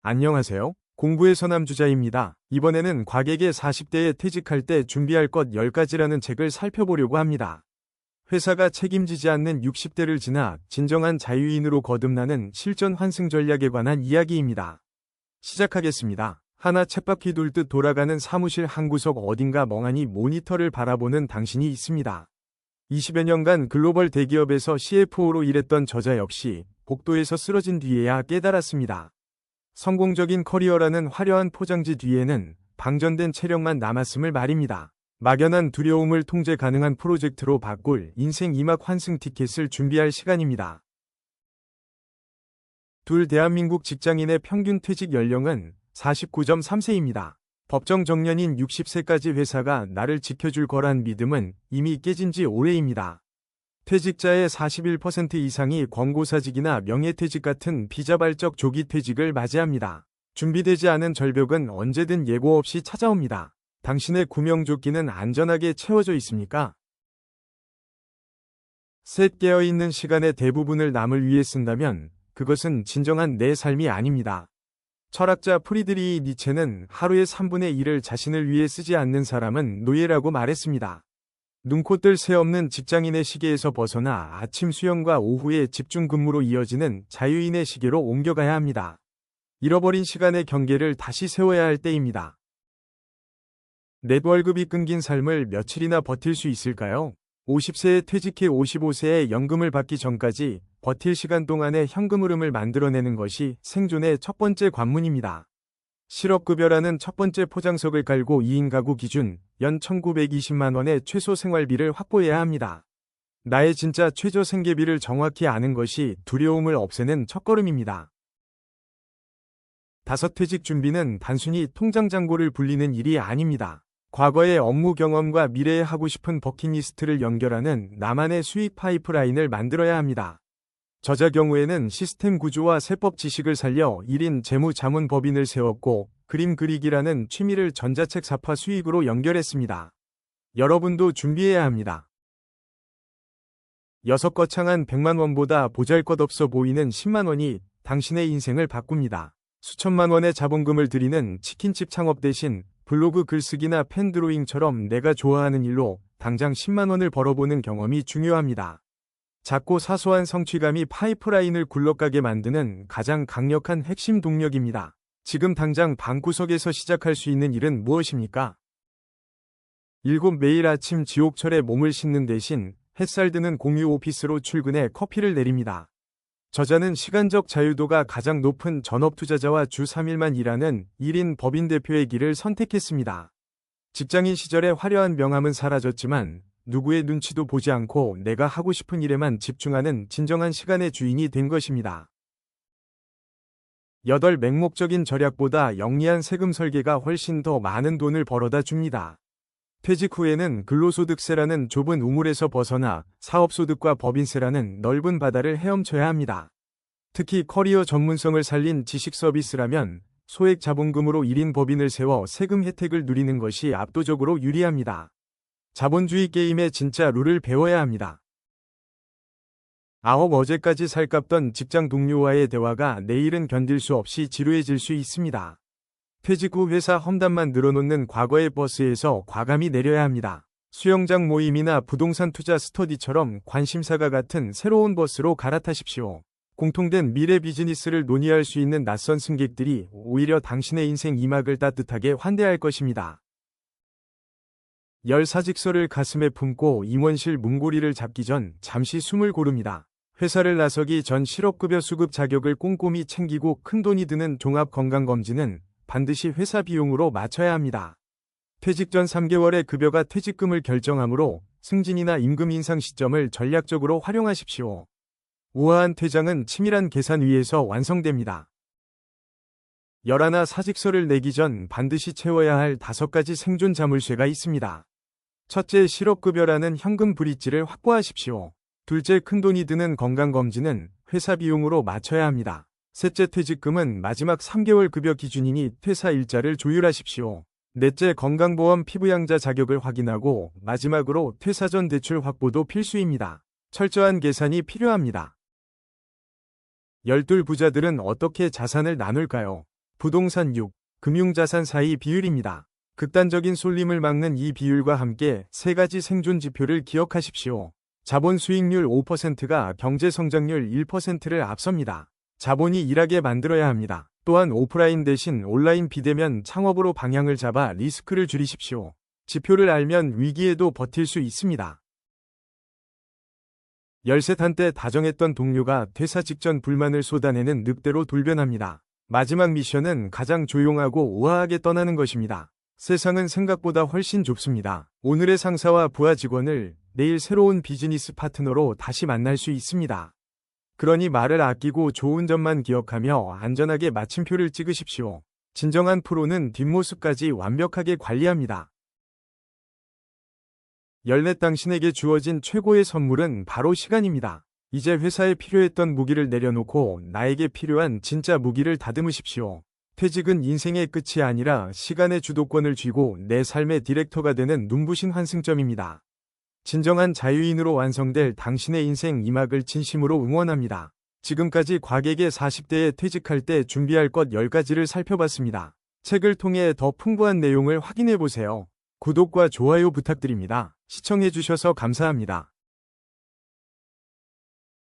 안녕하세요. 공부의 서남주자입니다. 이번에는 과객의 40대에 퇴직할 때 준비할 것 10가지라는 책을 살펴보려고 합니다. 회사가 책임지지 않는 60대를 지나 진정한 자유인으로 거듭나는 실전 환승 전략에 관한 이야기입니다. 시작하겠습니다. 하나 쳇바퀴 돌듯 돌아가는 사무실 한 구석 어딘가 멍하니 모니터를 바라보는 당신이 있습니다. 20여 년간 글로벌 대기업에서 CFO로 일했던 저자 역시 복도에서 쓰러진 뒤에야 깨달았습니다. 성공적인 커리어라는 화려한 포장지 뒤에는 방전된 체력만 남았음을 말입니다. 막연한 두려움을 통제 가능한 프로젝트로 바꿀 인생 2막 환승 티켓을 준비할 시간입니다. 대한민국 직장인의 평균 퇴직 연령은 49.3세입니다. 법정 정년인 60세까지 회사가 나를 지켜줄 거란 믿음은 이미 깨진 지 오래입니다. 퇴직자의 41% 이상이 권고사직이나 명예퇴직 같은 비자발적 조기 퇴직을 맞이합니다. 준비되지 않은 절벽은 언제든 예고 없이 찾아옵니다. 당신의 구명조끼는 안전하게 채워져 있습니까? 셋 깨어있는 시간의 대부분을 남을 위해 쓴다면 그것은 진정한 내 삶이 아닙니다. 철학자 프리드리히 니체는 하루의 3분의 1을 자신을 위해 쓰지 않는 사람은 노예라고 말했습니다. 눈코뜰 새 없는 직장인의 시계에서 벗어나 아침 수영과 오후의 집중 근무로 이어지는 자유인의 시계로 옮겨가야 합니다. 잃어버린 시간의 경계를 다시 세워야 할 때입니다. 넷 월급이 끊긴 삶을 며칠이나 버틸 수 있을까요? 50세에 퇴직해 55세에 연금을 받기 전까지 버틸 시간 동안의 현금 흐름을 만들어내는 것이 생존의 첫 번째 관문입니다. 실업급여라는 첫 번째 포장석을 깔고 2인 가구 기준 연 1920만 원의 최소 생활비를 확보해야 합니다. 나의 진짜 최저 생계비를 정확히 아는 것이 두려움을 없애는 첫걸음입니다. 5. 퇴직 준비는 단순히 통장 잔고를 불리는 일이 아닙니다. 과거의 업무 경험과 미래에 하고 싶은 버킷리스트를 연결하는 나만의 수익 파이프라인을 만들어야 합니다. 저자 경우에는 시스템 구조와 세법 지식을 살려 1인 재무자문법인을 세웠고 그림 그리기라는 취미를 전자책 사파 수익으로 연결했습니다. 여러분도 준비해야 합니다. 6. 거창한 100만 원보다 보잘것없어 보이는 10만 원이 당신의 인생을 바꿉니다. 수천만 원의 자본금을 들이는 치킨집 창업 대신 블로그 글쓰기나 펜 드로잉처럼 내가 좋아하는 일로 당장 10만 원을 벌어보는 경험이 중요합니다. 작고 사소한 성취감이 파이프라인을 굴러가게 만드는 가장 강력한 핵심 동력입니다. 지금 당장 방구석에서 시작할 수 있는 일은 무엇입니까? 7. 매일 아침 지옥철에 몸을 싣는 대신 햇살 드는 공유 오피스로 출근해 커피를 내립니다. 저자는 시간적 자유도가 가장 높은 전업 투자자와 주 3일만 일하는 1인 법인 대표의 길을 선택했습니다. 직장인 시절의 화려한 명함은 사라졌지만 누구의 눈치도 보지 않고 내가 하고 싶은 일에만 집중하는 진정한 시간의 주인이 된 것입니다. 8. 맹목적인 절약보다 영리한 세금 설계가 훨씬 더 많은 돈을 벌어다 줍니다. 퇴직 후에는 근로소득세라는 좁은 우물에서 벗어나 사업소득과 법인세라는 넓은 바다를 헤엄쳐야 합니다. 특히 커리어 전문성을 살린 지식 서비스라면 소액 자본금으로 1인 법인을 세워 세금 혜택을 누리는 것이 압도적으로 유리합니다. 자본주의 게임의 진짜 룰을 배워야 합니다. 9. 어제까지 살갑던 직장 동료와의 대화가 내일은 견딜 수 없이 지루해질 수 있습니다. 퇴직 후 회사 험담만 늘어놓는 과거의 버스에서 과감히 내려야 합니다. 수영장 모임이나 부동산 투자 스터디처럼 관심사가 같은 새로운 버스로 갈아타십시오. 공통된 미래 비즈니스를 논의할 수 있는 낯선 승객들이 오히려 당신의 인생 2막을 따뜻하게 환대할 것입니다. 10. 사직서를 가슴에 품고 임원실 문고리를 잡기 전 잠시 숨을 고릅니다. 회사를 나서기 전 실업급여 수급 자격을 꼼꼼히 챙기고 큰돈이 드는 종합건강검진은 반드시 회사 비용으로 맞춰야 합니다. 퇴직 전 3개월의 급여가 퇴직금을 결정하므로 승진이나 임금 인상 시점을 전략적으로 활용하십시오. 우아한 퇴장은 치밀한 계산 위에서 완성됩니다. 11. 사직서를 내기 전 반드시 채워야 할 5가지 생존 자물쇠가 있습니다. 첫째, 실업급여라는 현금 브릿지를 확보하십시오. 둘째, 큰돈이 드는 건강검진은 회사 비용으로 맞춰야 합니다. 셋째, 퇴직금은 마지막 3개월 급여 기준이니 퇴사 일자를 조율하십시오. 넷째, 건강보험 피부양자 자격을 확인하고 마지막으로 퇴사 전 대출 확보도 필수입니다. 철저한 계산이 필요합니다. 12 부자들은 어떻게 자산을 나눌까요? 부동산 6. 금융자산 사이 비율입니다. 극단적인 쏠림을 막는 이 비율과 함께 세 가지 생존 지표를 기억하십시오. 자본 수익률 5%가 경제 성장률 1%를 앞섭니다. 자본이 일하게 만들어야 합니다. 또한 오프라인 대신 온라인 비대면 창업으로 방향을 잡아 리스크를 줄이십시오. 지표를 알면 위기에도 버틸 수 있습니다. 13 한때 다정했던 동료가 퇴사 직전 불만을 쏟아내는 늑대로 돌변합니다. 마지막 미션은 가장 조용하고 우아하게 떠나는 것입니다. 세상은 생각보다 훨씬 좁습니다. 오늘의 상사와 부하 직원을 내일 새로운 비즈니스 파트너로 다시 만날 수 있습니다. 그러니 말을 아끼고 좋은 점만 기억하며 안전하게 마침표를 찍으십시오. 진정한 프로는 뒷모습까지 완벽하게 관리합니다. 14 당신에게 주어진 최고의 선물은 바로 시간입니다. 이제 회사에 필요했던 무기를 내려놓고 나에게 필요한 진짜 무기를 다듬으십시오. 퇴직은 인생의 끝이 아니라 시간의 주도권을 쥐고 내 삶의 디렉터가 되는 눈부신 환승점입니다. 진정한 자유인으로 완성될 당신의 인생 2막을 진심으로 응원합니다. 지금까지 과객의 40대에 퇴직할 때 준비할 것 10가지를 살펴봤습니다. 책을 통해 더 풍부한 내용을 확인해보세요. 구독과 좋아요 부탁드립니다. 시청해주셔서 감사합니다.